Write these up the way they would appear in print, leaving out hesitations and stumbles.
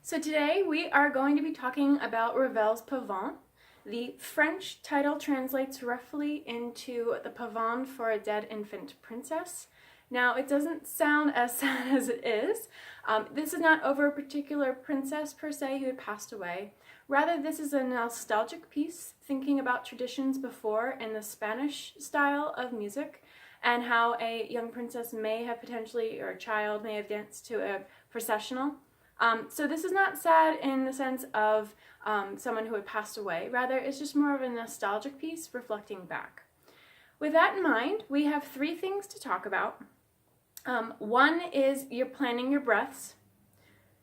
So today we are going to be talking about Ravel's Pavane. The French title translates roughly into the Pavane for a dead infant princess. Now, it doesn't sound as sad as it is. This is not over a particular princess per se who had passed away. Rather, this is a nostalgic piece thinking about traditions before in the Spanish style of music and how a young princess may have potentially, or a child may have danced to a processional. So this is not sad in the sense of someone who had passed away. Rather, it's just more of a nostalgic piece reflecting back. With that in mind, we have three things to talk about. One is you're planning your breaths.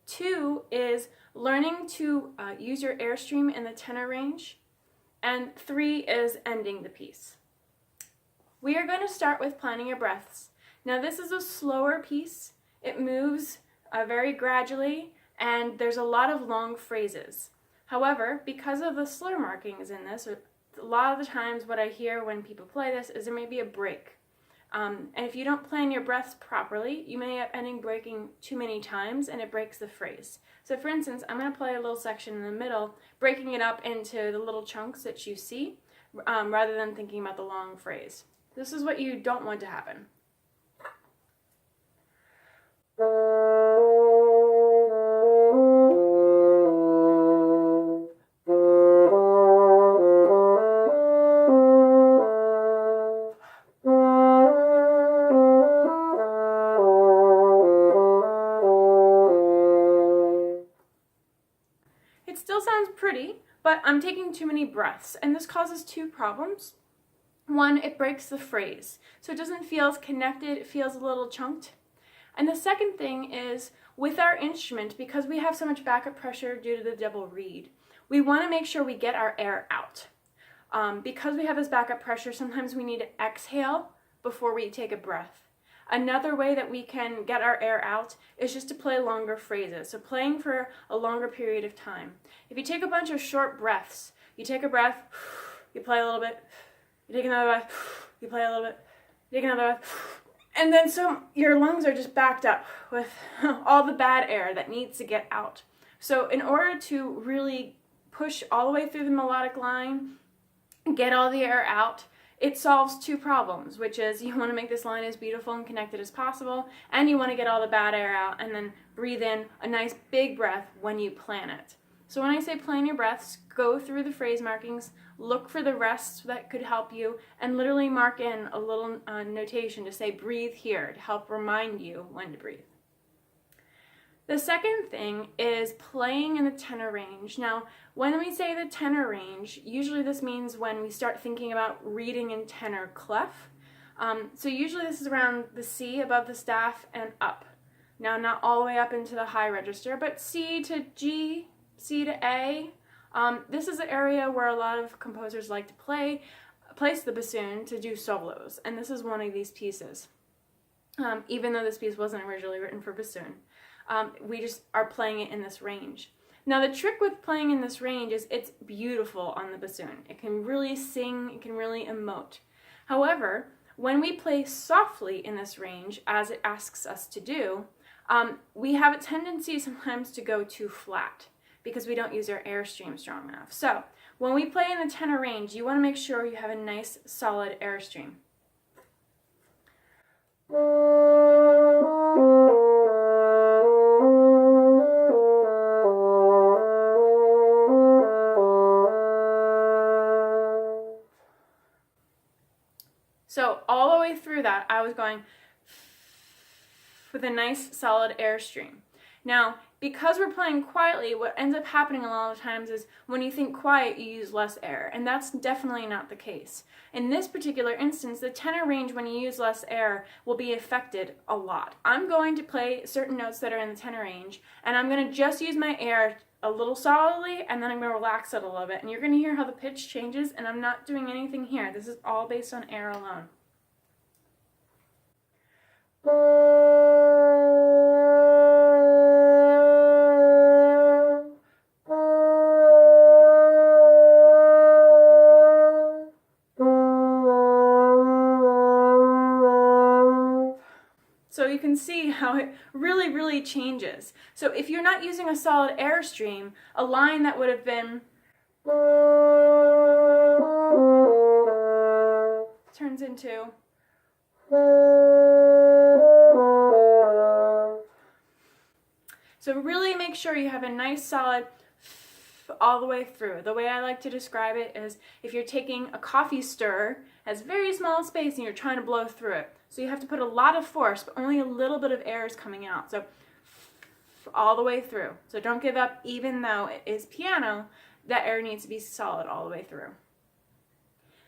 Two is learning to use your airstream in the tenor range. And three is ending the piece. We are going to start with planning your breaths. Now this is a slower piece. It moves very gradually, and there's a lot of long phrases. However, because of the slur markings in this, a lot of the times what I hear when people play this is there may be a break. And if you don't plan your breaths properly, you may end up breaking too many times and it breaks the phrase. So for instance, I'm going to play a little section in the middle, breaking it up into the little chunks that you see, rather than thinking about the long phrase. This is what you don't want to happen. It still sounds pretty, but I'm taking too many breaths, and this causes two problems. One, it breaks the phrase, so it doesn't feel as connected, it feels a little chunked. And the second thing is, with our instrument, because we have so much backup pressure due to the double reed, we want to make sure we get our air out. Because we have this backup pressure, sometimes we need to exhale before we take a breath. Another way that we can get our air out is just to play longer phrases, so playing for a longer period of time. If you take a bunch of short breaths, you take a breath, you play a little bit, you take another breath, you play a little bit, you take another breath, and then your lungs are just backed up with all the bad air that needs to get out. So in order to really push all the way through the melodic line, get all the air out, it solves two problems, which is you want to make this line as beautiful and connected as possible, and you want to get all the bad air out and then breathe in a nice big breath when you plan it. So when I say plan your breaths, go through the phrase markings, look for the rests that could help you, and literally mark in a little notation to say breathe here to help remind you when to breathe. The second thing is playing in the tenor range. Now, when we say the tenor range, usually this means when we start thinking about reading in tenor clef. So usually this is around the C above the staff and up. Now, not all the way up into the high register, but C to G, C to A. This is an area where a lot of composers like to place the bassoon to do solos, and this is one of these pieces. Even though this piece wasn't originally written for bassoon. We just are playing it in this range. Now the trick with playing in this range is it's beautiful on the bassoon. It can really sing, it can really emote. However, when we play softly in this range, as it asks us to do, we have a tendency sometimes to go too flat because we don't use our airstream strong enough. So when we play in the tenor range, you want to make sure you have a nice solid airstream. So all the way through that, I was going with a nice solid airstream. Now, because we're playing quietly, what ends up happening a lot of times is when you think quiet, you use less air, and that's definitely not the case. In this particular instance, the tenor range, when you use less air, will be affected a lot. I'm going to play certain notes that are in the tenor range, and I'm going to just use my air a little solidly, and then I'm going to relax it a little bit, and you're going to hear how the pitch changes, and I'm not doing anything here. This is all based on air alone. So you can see how it really, really changes. So if you're not using a solid airstream, a line that would have been turns into so really make sure you have a nice solid all the way through. The way I like to describe it is if you're taking a coffee stirrer, has very small space and you're trying to blow through it. So you have to put a lot of force, but only a little bit of air is coming out. So all the way through. So don't give up, even though it is piano, that air needs to be solid all the way through.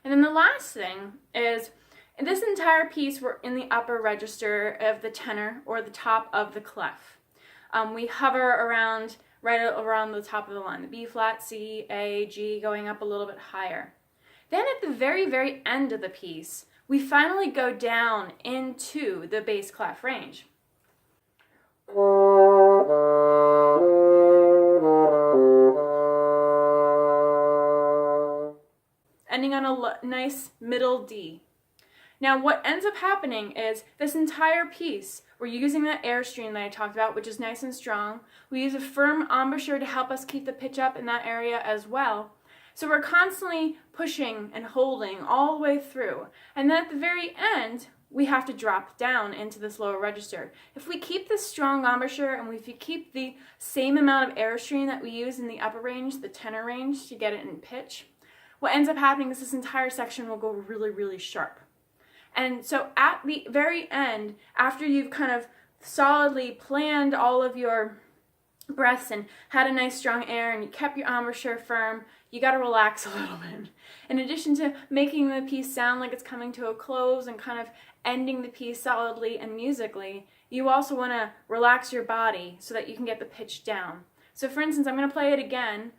And then the last thing is, in this entire piece, we're in the upper register of the tenor or the top of the clef. We hover around right around the top of the line, the B flat, C, A, G, going up a little bit higher. Then at the very, very end of the piece, we finally go down into the bass clef range. Ending on a nice middle D. Now what ends up happening is this entire piece, we're using that airstream that I talked about, which is nice and strong. We use a firm embouchure to help us keep the pitch up in that area as well. So we're constantly pushing and holding all the way through. And then at the very end, we have to drop down into this lower register. If we keep this strong embouchure and if we keep the same amount of airstream that we use in the upper range, the tenor range, to get it in pitch, what ends up happening is this entire section will go really, really sharp. And so at the very end, after you've kind of solidly planned all of your breaths and had a nice strong air and you kept your embouchure firm, you got to relax a little bit. In addition to making the piece sound like it's coming to a close and kind of ending the piece solidly and musically, you also want to relax your body so that you can get the pitch down. So for instance, I'm going to play it again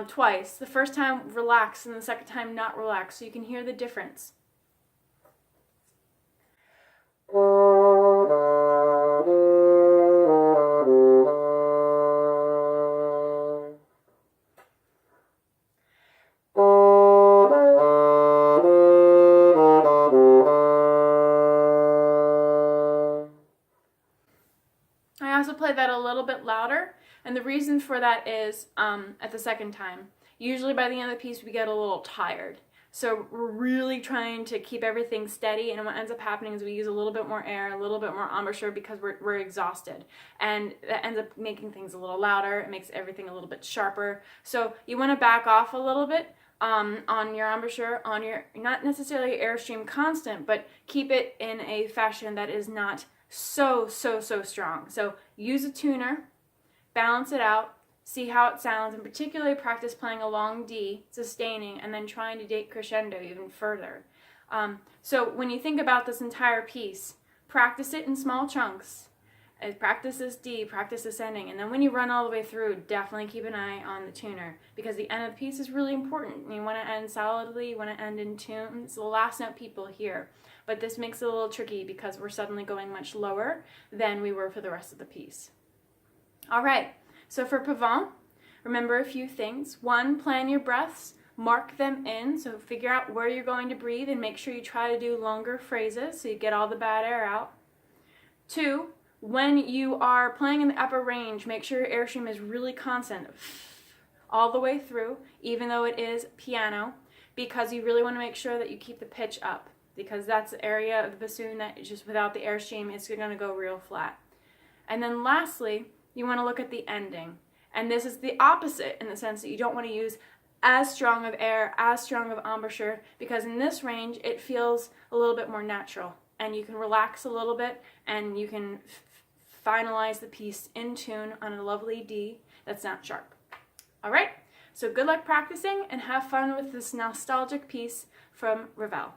twice. The first time relax and the second time not relax, so you can hear the difference. I also play that a little bit louder, and the reason for that is at the second time. Usually by the end of the piece we get a little tired. So we're really trying to keep everything steady, and what ends up happening is we use a little bit more air, a little bit more embouchure because we're exhausted. And that ends up making things a little louder, it makes everything a little bit sharper. So you want to back off a little bit on your embouchure, on your, not necessarily airstream constant, but keep it in a fashion that is not so strong. So use a tuner, balance it out, see how it sounds, and particularly practice playing a long D, sustaining, and then trying to date crescendo even further. So when you think about this entire piece, practice it in small chunks. Practice this D, practice ascending, and then when you run all the way through, definitely keep an eye on the tuner, because the end of the piece is really important. You want to end solidly, you want to end in tune. It's the last note people hear, but this makes it a little tricky because we're suddenly going much lower than we were for the rest of the piece. All right. So for Pavane, remember a few things. 1, plan your breaths, mark them in, so figure out where you're going to breathe and make sure you try to do longer phrases so you get all the bad air out. 2, when you are playing in the upper range, make sure your airstream is really constant all the way through, even though it is piano, because you really want to make sure that you keep the pitch up, because that's the area of the bassoon that just without the airstream is going to go real flat. And then lastly, you want to look at the ending. And this is the opposite in the sense that you don't want to use as strong of air, as strong of embouchure, because in this range it feels a little bit more natural. And you can relax a little bit and you can finalize the piece in tune on a lovely D that's not sharp. All right, so good luck practicing and have fun with this nostalgic piece from Ravel.